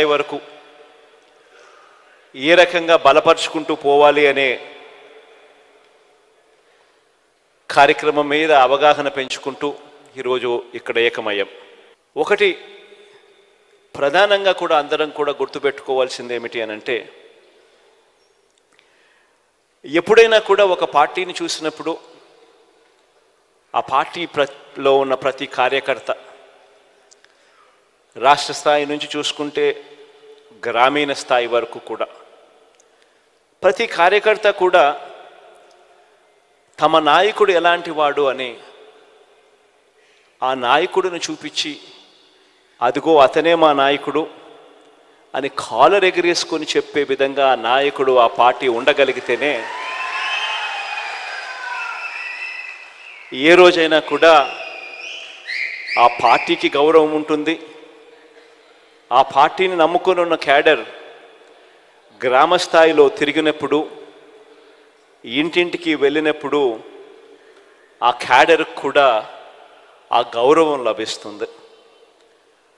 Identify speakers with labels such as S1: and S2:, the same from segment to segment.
S1: స్థాయి వరకు ఏ రకంగా బలపరుచుకుంటూ పోవాలి అనే కార్యక్రమం మీద అవగాహన పెంచుకుంటూ ఈరోజు ఇక్కడ ఏకమయ్యాం. ఒకటి ప్రధానంగా కూడా అందరం కూడా గుర్తుపెట్టుకోవాల్సింది ఏమిటి అనంటే, ఎప్పుడైనా కూడా ఒక పార్టీని చూసినప్పుడు ఆ పార్టీలో ఉన్న ప్రతి కార్యకర్త, రాష్ట్ర స్థాయి నుంచి చూసుకుంటే గ్రామీణ స్థాయి వరకు కూడా ప్రతి కార్యకర్త కూడా తమ నాయకుడు ఎలాంటి వాడు అని ఆ నాయకుడిని చూపించి, అదిగో అతనే మా నాయకుడు అని కాలర్ ఎగిరేసుకొని చెప్పే విధంగా ఆ నాయకుడు, ఆ పార్టీ ఉండగలిగితేనే ఏ రోజైనా కూడా ఆ పార్టీకి గౌరవం ఉంటుంది. ఆ పార్టీని నమ్ముకొని ఉన్న క్యాడర్ గ్రామ స్థాయిలో తిరిగినప్పుడు, ఇంటింటికి వెళ్ళినప్పుడు ఆ క్యాడర్కి కూడా ఆ గౌరవం లభిస్తుంది.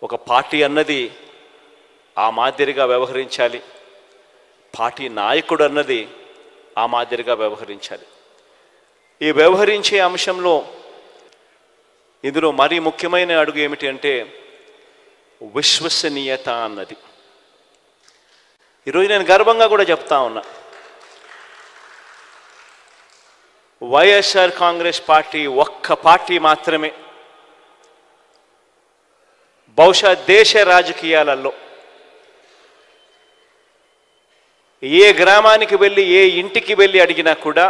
S1: ఒక పార్టీ అన్నది ఆ మాదిరిగా వ్యవహరించాలి, పార్టీ నాయకుడు అన్నది ఆ మాదిరిగా వ్యవహరించాలి. ఈ వ్యవహరించే అంశంలో ఇందులో మరీ ముఖ్యమైన అడుగు ఏమిటి అంటే విశ్వసనీయత అన్నది. ఈరోజు నేను గర్వంగా కూడా చెప్తా ఉన్నా, వైఎస్ఆర్ కాంగ్రెస్ పార్టీ ఒక్క పార్టీ మాత్రమే బహుశా దేశ రాజకీయాలలో ఏ గ్రామానికి వెళ్ళి, ఏ ఇంటికి వెళ్ళి అడిగినా కూడా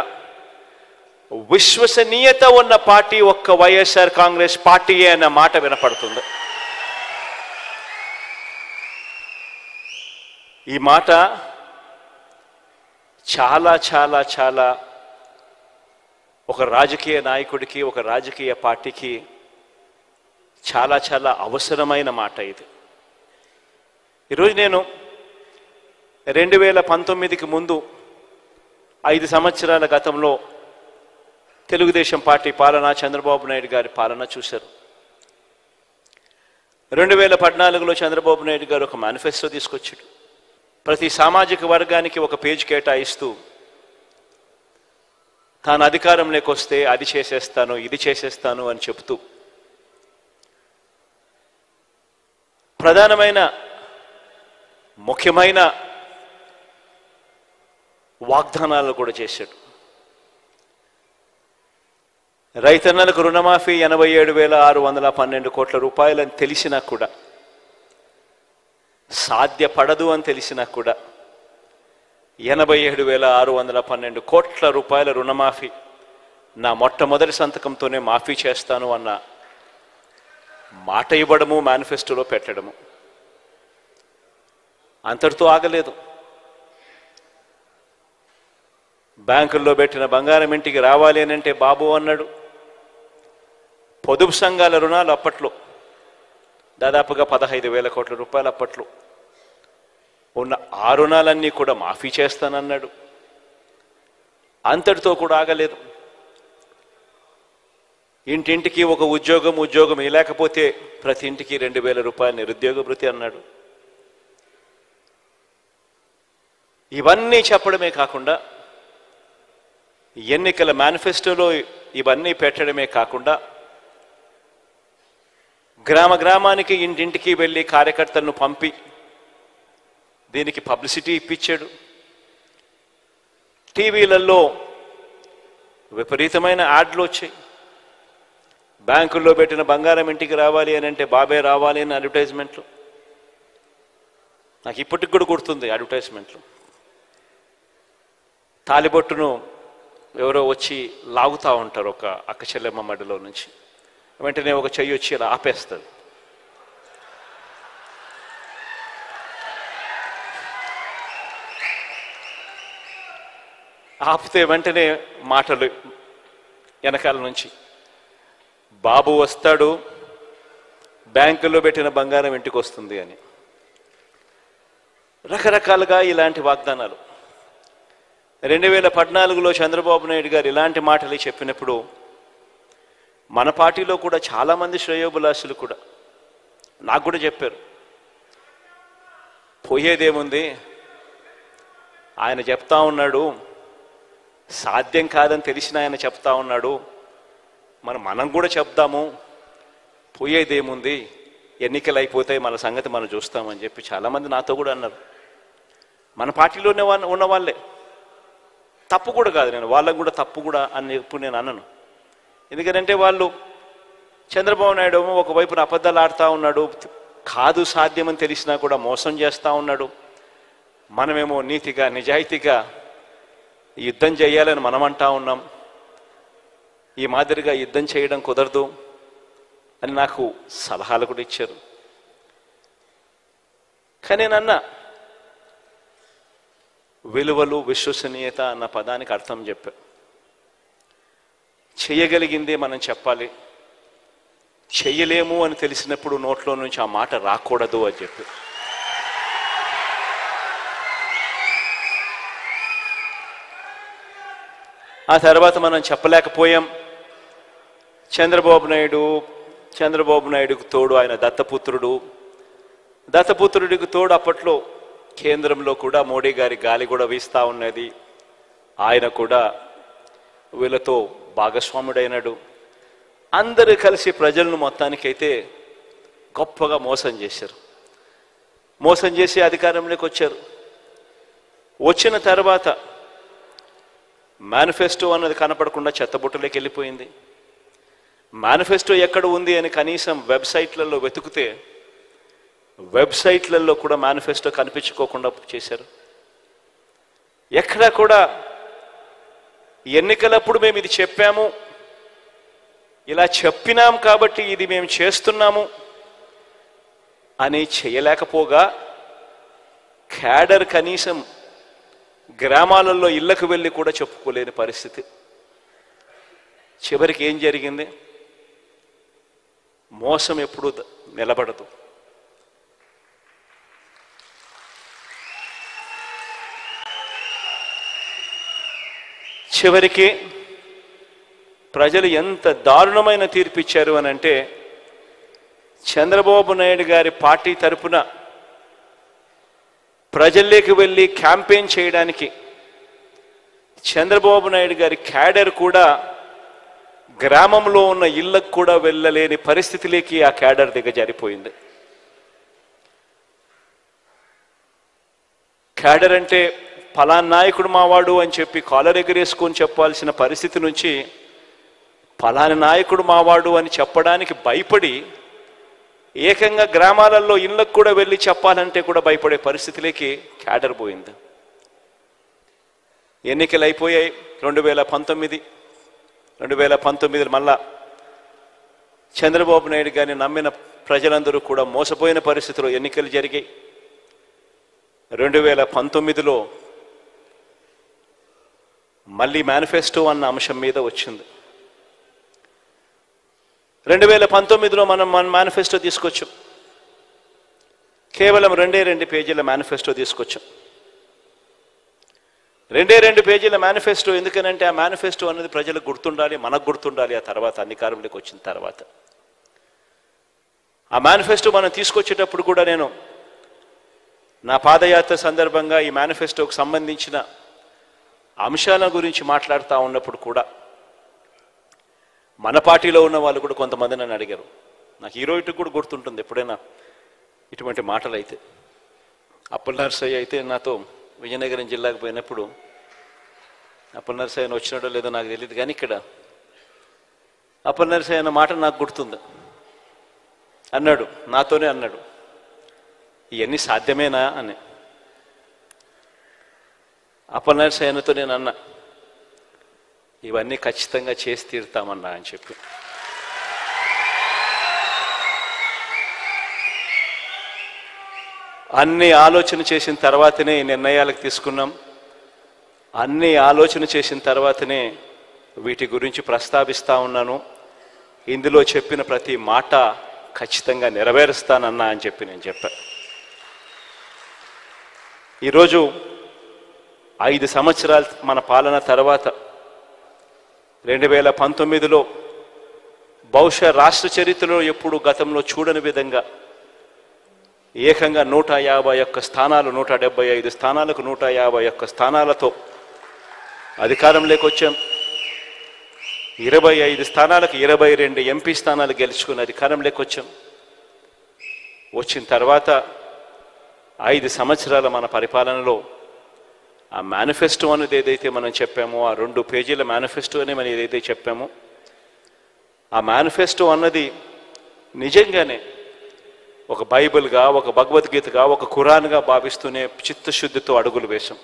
S1: విశ్వసనీయత ఉన్న పార్టీ ఒక్క వైఎస్ఆర్ కాంగ్రెస్ పార్టీయే అన్న మాట వినపడుతుంది. ఈ మాట చాలా చాలా చాలా ఒక రాజకీయ నాయకుడికి, ఒక రాజకీయ పార్టీకి చాలా చాలా అవసరమైన మాట ఇది. ఈరోజు నేను 2019కి ముందు 5 సంవత్సరాల గతంలో తెలుగుదేశం పార్టీ పాలన, చంద్రబాబు నాయుడు గారి పాలన చూశారు. 2014లో చంద్రబాబు నాయుడు గారు ఒక మేనిఫెస్టో తీసుకొచ్చాడు. ప్రతి సామాజిక వర్గానికి ఒక పేజ్ కేటాయిస్తూ తాను అధికారంలోకి వస్తే అది చేసేస్తాను, ఇది చేసేస్తాను అని చెప్తూ ప్రధానమైన ముఖ్యమైన వాగ్దానాలు కూడా చేశాడు. రైతన్నలకు రుణమాఫీ 87,612 కోట్ల రూపాయలని తెలిసినా కూడా, సాధ్యపడదు అని తెలిసినా కూడా 87,612 కోట్ల రూపాయల రుణమాఫీ నా మొట్టమొదటి సంతకంతోనే మాఫీ చేస్తాను అన్న మాట ఇవ్వడము, మేనిఫెస్టోలో పెట్టడము. అంతటితో ఆగలేదు. బ్యాంకుల్లో పెట్టిన బంగారం ఇంటికి రావాలి అని అంటే బాబు అన్నాడు. పొదుపు సంఘాల రుణాలు అప్పట్లో దాదాపుగా 15,000 కోట్ల రూపాయలు అప్పట్లో ఉన్న ఆ రుణాలన్నీ కూడా మాఫీ చేస్తానన్నాడు. అంతటితో కూడా ఆగలేదు. ఇంటింటికి ఒక ఉద్యోగం లేకపోతే ప్రతి ఇంటికి 2,000 రూపాయలు నిరుద్యోగ భృతి అన్నాడు. ఇవన్నీ చెప్పడమే కాకుండా, ఎన్నికల మేనిఫెస్టోలో ఇవన్నీ పెట్టడమే కాకుండా, గ్రామానికి ఇంటింటికి వెళ్ళి కార్యకర్తలను పంపి దీనికి పబ్లిసిటీ ఇప్పించాడు. టీవీలలో విపరీతమైన యాడ్లు వచ్చాయి. బ్యాంకుల్లో పెట్టిన బంగారం ఇంటికి రావాలి అని అంటే బాబే రావాలి అని అడ్వర్టైజ్మెంట్లు. నాకు ఇప్పటికి కూడా గుర్తుంది అడ్వర్టైజ్మెంట్లు. తాలిబొట్టును ఎవరో వచ్చి లాగుతూ ఉంటారు ఒక అక్క చెల్లెమ్మ మడిలో నుంచి, వెంటనే ఒక చెయ్యి వచ్చి ఇలా ఆపేస్తుంది. ఆపితే వెంటనే మాటలు వెనకాల నుంచి, బాబు వస్తాడు, బ్యాంకుల్లో పెట్టిన బంగారం ఇంటికి వస్తుంది అని. రకరకాలుగా ఇలాంటి వాగ్దానాలు. 2014లో చంద్రబాబు నాయుడు గారు ఇలాంటి మాటలు చెప్పినప్పుడు మన పార్టీలో కూడా చాలామంది శ్రేయోభిలాషులు కూడా నాకు కూడా చెప్పారు, పోయేదేముంది, ఆయన చెప్తా ఉన్నాడు, సాధ్యం కాదని తెలిసిన ఆయన చెప్తా ఉన్నాడు, మనం కూడా చెప్దాము, పోయేదేముంది, ఎన్నికలు అయిపోతాయి, మన సంగతి మనం చూస్తామని చెప్పి చాలామంది నాతో కూడా అన్నారు. మన పార్టీలోనే ఉన్న వాళ్ళే. తప్పు కూడా కాదు, నేను వాళ్ళకు కూడా తప్పు కూడా అని ఎప్పుడు నేను అన్నాను. ఎందుకంటే వాళ్ళు చంద్రబాబు నాయుడు ఒకవైపున అబద్ధాలు ఆడుతూ ఉన్నాడు, కాదు సాధ్యమని తెలిసినా కూడా మోసం చేస్తూ ఉన్నాడు. మనమేమో నీతిగా నిజాయితీగా యుద్ధం చేయాలని మనం అంటా ఉన్నాం. ఈ మాదిరిగా యుద్ధం చేయడం కుదరదు అని నాకు సలహాలు కూడా ఇచ్చారు. కానీ నేను అన్నా, విలువలు విశ్వసనీయత అన్న పదానికి అర్థం చెప్పా. చేయగలిగిందే మనం చెప్పాలి, చెయ్యలేము అని తెలిసినప్పుడు నోట్లో నుంచి ఆ మాట రాకూడదు అని చెప్పి. ఆ తర్వాత మనం చెప్పలేకపోయాం. చంద్రబాబు నాయుడుకు తోడు ఆయన దత్తపుత్రుడికి తోడు అప్పట్లో కేంద్రంలో కూడా మోడీ గారి గాలి కూడా వీస్తూ ఉన్నది. ఆయన కూడా వీళ్ళతో భాగస్వాముడైనాడు. అందరూ కలిసి ప్రజలను మొత్తానికైతే గొప్పగా మోసం చేసి అధికారంలోకి వచ్చారు. వచ్చిన తర్వాత మేనిఫెస్టో అన్నది కనపడకుండా చెత్తబుట్టలోకి వెళ్ళిపోయింది. మేనిఫెస్టో ఎక్కడ ఉంది అని కనీసం వెబ్సైట్లలో వెతికితే వెబ్సైట్లలో కూడా మేనిఫెస్టో కనిపించుకోకుండా చేశారు. ఎక్కడా కూడా ఎన్నికలప్పుడు మేము ఇది చెప్పాము, ఇలా చెప్పినాం కాబట్టి ఇది మేము చేస్తున్నాము అని చేయలేకపోగా క్యాడర్ కనీసం గ్రామాలలో ఇళ్లకు వెళ్ళి కూడా చెప్పుకోలేని పరిస్థితి. చివరికి ఏం జరిగింది? మోసం ఎప్పుడు నిలబడదు. చివరికి ప్రజలు ఎంత దారుణమైన తీర్పు ఇచ్చారు అని అంటే, చంద్రబాబు నాయుడు గారి పార్టీ తరపున ప్రజల్లోకి వెళ్ళి క్యాంపెయిన్ చేయడానికి చంద్రబాబు నాయుడు గారి క్యాడర్ కూడా గ్రామంలో ఉన్న ఇళ్లకు కూడా వెళ్ళలేని పరిస్థితిలోకి ఆ క్యాడర్ దిగజారిపోయింది. క్యాడర్ అంటే ఫలానా నాయకుడు మావాడు అని చెప్పి కాలర్ ఎగరేసుకొని చెప్పాల్సిన పరిస్థితి నుంచి ఫలానా నాయకుడు మావాడు అని చెప్పడానికి భయపడి ఏకంగా గ్రామాలలో ఇళ్లకు కూడా వెళ్ళి చెప్పాలంటే కూడా భయపడే పరిస్థితిలోకి క్యాడర్ పోయింది. ఎన్నికలు అయిపోయాయి. 2019 మళ్ళా చంద్రబాబు నాయుడు గారిని నమ్మిన ప్రజలందరూ కూడా మోసపోయిన పరిస్థితిలో ఎన్నికలు జరిగాయి. 2019లో మళ్ళీ మేనిఫెస్టో అన్న అంశం మీద వచ్చింది. 2019లో మనం మేనిఫెస్టో తీసుకొచ్చాం. కేవలం 2 పేజీల మేనిఫెస్టో తీసుకొచ్చాం. 2 పేజీల మేనిఫెస్టో. ఎందుకనంటే ఆ మేనిఫెస్టో అనేది ప్రజలకు గుర్తుండాలి, మనకు గుర్తుండాలి. ఆ తర్వాత అధికారంలోకి వచ్చిన తర్వాత ఆ మేనిఫెస్టో మనం తీసుకొచ్చేటప్పుడు కూడా నేను నా పాదయాత్ర సందర్భంగా ఈ మేనిఫెస్టోకు సంబంధించిన అంశాల గురించి మాట్లాడుతూ ఉన్నప్పుడు కూడా మన పార్టీలో ఉన్న వాళ్ళు కూడా కొంతమంది నన్ను అడిగారు. నాకు ఈ రోజుకి కూడా గుర్తుంటుంది ఎప్పుడైనా ఇటువంటి మాటలు అయితే. అప్పల్ నర్సయ్య అయితే నాతో విజయనగరం జిల్లాకు పోయినప్పుడు, అప్పల్ నర్సయ్య వచ్చినాడో లేదో నాకు తెలియదు, కానీ ఇక్కడ అప్పల్ నర్సయ్య అన్న మాట నాకు గుర్తుంది. అన్నాడు, నాతోనే అన్నాడు, ఇవన్నీ సాధ్యమేనా అని. అప్పల్ నర్సయ్యతో నేను అన్నా, ఇవన్నీ ఖచ్చితంగా చేసి తీరుతామన్నా అని చెప్పి. అన్ని ఆలోచన చేసిన తర్వాతనే ఈ నిర్ణయాలకు తీసుకున్నాం. అన్ని ఆలోచన చేసిన తర్వాతనే వీటి గురించి ప్రస్తావిస్తూ ఉన్నాను. ఇందులో చెప్పిన ప్రతి మాట ఖచ్చితంగా నెరవేరుస్తానన్నా అని చెప్పి నేను చెప్పాను. ఈరోజు 5 సంవత్సరాలు మన పాలన తర్వాత 2019లో బహుశా రాష్ట్ర చరిత్రలో ఎప్పుడు గతంలో చూడని విధంగా ఏకంగా 151 స్థానాలు 175 స్థానాలకు 151 స్థానాలతో అధికారంలోకి వచ్చాం. 25 స్థానాలకు 22 ఎంపీ స్థానాలు గెలుచుకుని అధికారంలోకి వచ్చాం. వచ్చిన తర్వాత 5 సంవత్సరాల మన పరిపాలనలో ఆ మేనిఫెస్టో అనేది ఏదైతే మనం చెప్పామో, ఆ 2 పేజీల మేనిఫెస్టో అని మనం ఏదైతే చెప్పామో, ఆ మేనిఫెస్టో అన్నది నిజంగానే ఒక బైబిల్గా, ఒక భగవద్గీతగా, ఒక ఖురాన్గా భావిస్తూనే చిత్తశుద్ధితో అడుగులు వేశాం.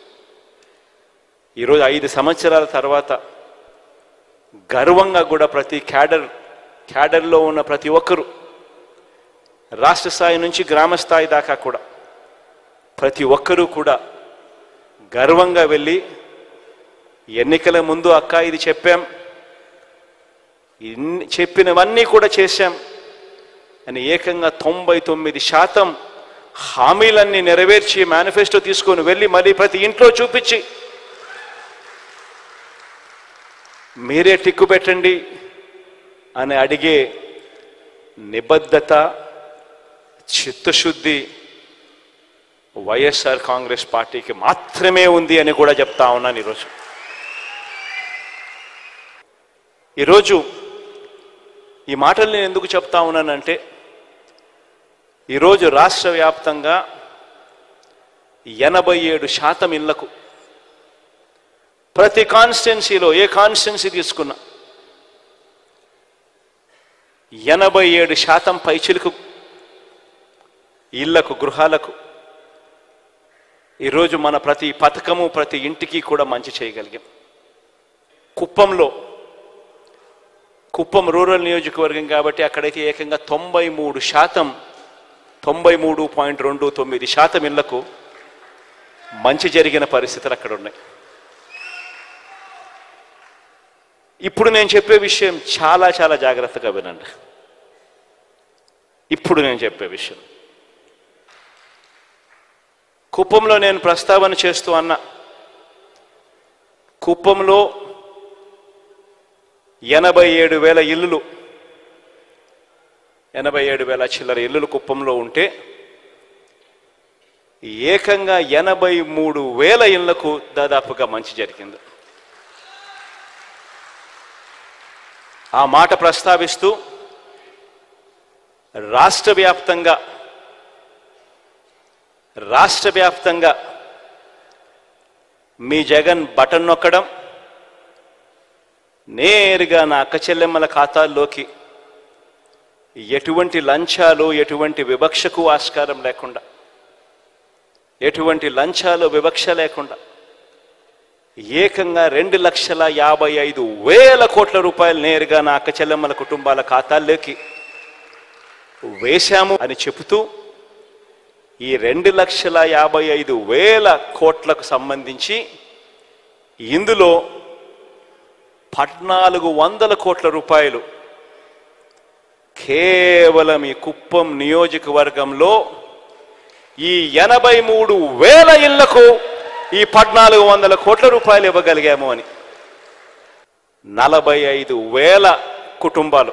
S1: ఈరోజు 5 సంవత్సరాల తర్వాత గర్వంగా కూడా ప్రతి క్యాడర్లో ఉన్న ప్రతి ఒక్కరూ, రాష్ట్ర స్థాయి నుంచి గ్రామ స్థాయి దాకా కూడా ప్రతి ఒక్కరూ కూడా గర్వంగా వెళ్ళి ఎన్నికల ముందు అక్క ఇది చెప్పాం, చెప్పినవన్నీ కూడా చేశాం అని ఏకంగా 99% హామీలన్నీ నెరవేర్చి మేనిఫెస్టో తీసుకొని వెళ్ళి మళ్ళీ ప్రతి ఇంట్లో చూపించి మీరే టిక్కు పెట్టండి అని అడిగే నిబద్ధత, చిత్తశుద్ధి వైఎస్ఆర్ కాంగ్రెస్ పార్టీకి మాత్రమే ఉంది అని కూడా చెప్తా ఉన్నాను. ఈరోజు ఈ మాటలు నేను ఎందుకు చెప్తా ఉన్నానంటే, ఈరోజు రాష్ట్ర వ్యాప్తంగా 87% ఇళ్లకు, ప్రతి కాన్స్టిట్యున్సీలో ఏ కాన్స్టిట్యున్సీ తీసుకున్నా 87% పైచిలకు ఇళ్లకు, గృహాలకు ఈరోజు మన ప్రతి పథకము ప్రతి ఇంటికి కూడా మంచి చేయగలిగాం. కుప్పం రూరల్ నియోజకవర్గం కాబట్టి అక్కడైతే ఏకంగా 93.29% ఇళ్లకు మంచి జరిగిన పరిస్థితులు అక్కడ ఉన్నాయి. ఇప్పుడు నేను చెప్పే విషయం చాలా చాలా జాగ్రత్తగా వినండి. ఇప్పుడు నేను చెప్పే విషయం కుప్పంలో నేను ప్రస్తావన చేస్తూ అన్నా. కుప్పంలో 87,000 ఇల్లులు, 87,000 చిల్లర ఇల్లులు కుప్పంలో ఉంటే ఏకంగా 83,000 ఇళ్లకు దాదాపుగా మంచి జరిగింది. ఆ మాట ప్రస్తావిస్తూ రాష్ట్ర వ్యాప్తంగా మీ జగన్ బటన్ నొక్కడం, నేరుగా నా అక్క చెల్లెమ్మల ఖాతాల్లోకి ఎటువంటి లంచాలు, ఎటువంటి వివక్షకు ఆస్కారం లేకుండా, ఎటువంటి లంచాలు వివక్ష లేకుండా ఏకంగా 2,55,000 కోట్ల రూపాయలు నేరుగా నా అక్క చెల్లెమ్మల కుటుంబాల ఖాతాల్లోకి వేశాము అని చెబుతూ, ఈ 2,55,000 కోట్లకు సంబంధించి ఇందులో 1,400 కోట్ల రూపాయలు కేవలం ఈ కుప్పం నియోజకవర్గంలో ఈ 83,000 ఇళ్లకు ఈ 1,400 కోట్ల రూపాయలు ఇవ్వగలిగాము అని. 45,000 కుటుంబాలు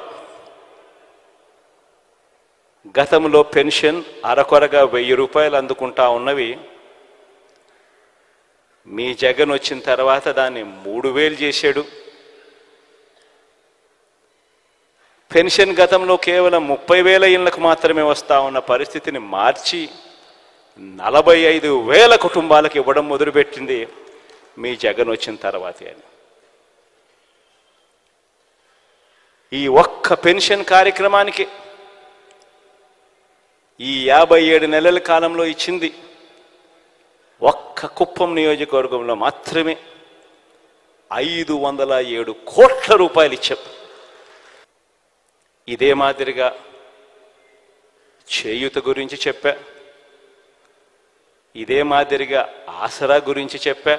S1: గతంలో పెన్షన్ అరకొరగా 1,000 రూపాయలు అందుకుంటా ఉన్నవి, మీ జగన్ వచ్చిన తర్వాత దాన్ని 3,000 చేశాడు. పెన్షన్ గతంలో కేవలం 30,000 ఇళ్లకు మాత్రమే వస్తా ఉన్న పరిస్థితిని మార్చి 45,000 కుటుంబాలకు ఇవ్వడం మొదలుపెట్టింది మీ జగన్ వచ్చిన తర్వాతే అని. ఈ ఒక్క పెన్షన్ కార్యక్రమానికి ఈ 57 నెలల కాలంలో ఇచ్చింది ఒక్క కుప్పం నియోజకవర్గంలో మాత్రమే 507 కోట్ల రూపాయలు ఇచ్చాం. ఇదే మాదిరిగా చేయూత గురించి చెప్పా, ఇదే మాదిరిగా ఆసరా గురించి చెప్పా,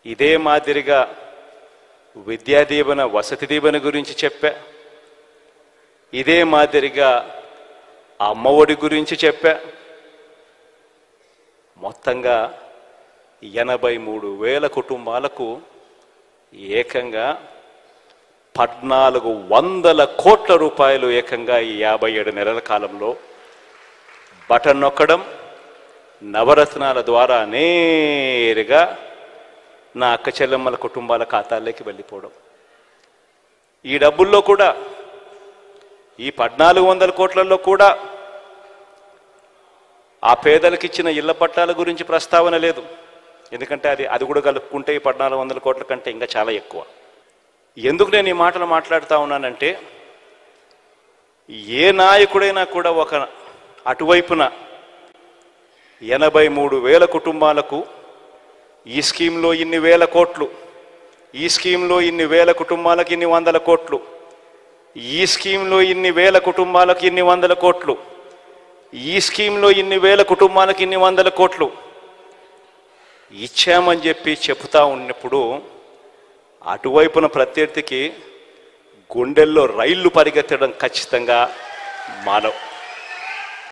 S1: ఇదే మాదిరిగా విద్యా దీవెన, వసతి దీవెన గురించి చెప్పా, ఇదే మాదిరిగా అమ్మఒడి గురించి చెప్పా. మొత్తంగా 83,000 కుటుంబాలకు ఏకంగా 1,400 కోట్ల రూపాయలు ఏకంగా ఈ 57 నెలల కాలంలో బటన్ నొక్కడం, నవరత్నాల ద్వారా నేరుగా నా అక్క చెల్లెమ్మల కుటుంబాల ఖాతాల్లోకి వెళ్ళిపోవడం. ఈ డబ్బుల్లో కూడా, ఈ 1400 కోట్లలో కూడా ఆ పేదలకు ఇచ్చిన ఇళ్ల పట్టాల గురించి ప్రస్తావన లేదు. ఎందుకంటే అది కూడా కలుపుకుంటే ఈ 1400 కోట్ల కంటే ఇంకా చాలా ఎక్కువ. ఎందుకు నేను ఈ మాటలు మాట్లాడుతూ ఉన్నానంటే, ఏ నాయకుడైనా కూడా అటువైపున 83,000 కుటుంబాలకు ఈ స్కీమ్లో ఇన్ని వేల కోట్లు, ఈ స్కీమ్లో ఇన్ని వేల కుటుంబాలకు ఇన్ని వందల కోట్లు, ఈ స్కీమ్లో ఇన్ని వేల కుటుంబాలకు ఇన్ని వందల కోట్లు, ఈ స్కీమ్లో ఇన్ని వేల కుటుంబాలకు ఇన్ని వందల కోట్లు ఇచ్చామని చెప్పి చెప్తా ఉన్నప్పుడు అటువైపున ప్రత్యర్థికి గుండెల్లో రైళ్లు పరిగెత్తడం ఖచ్చితంగా మానవ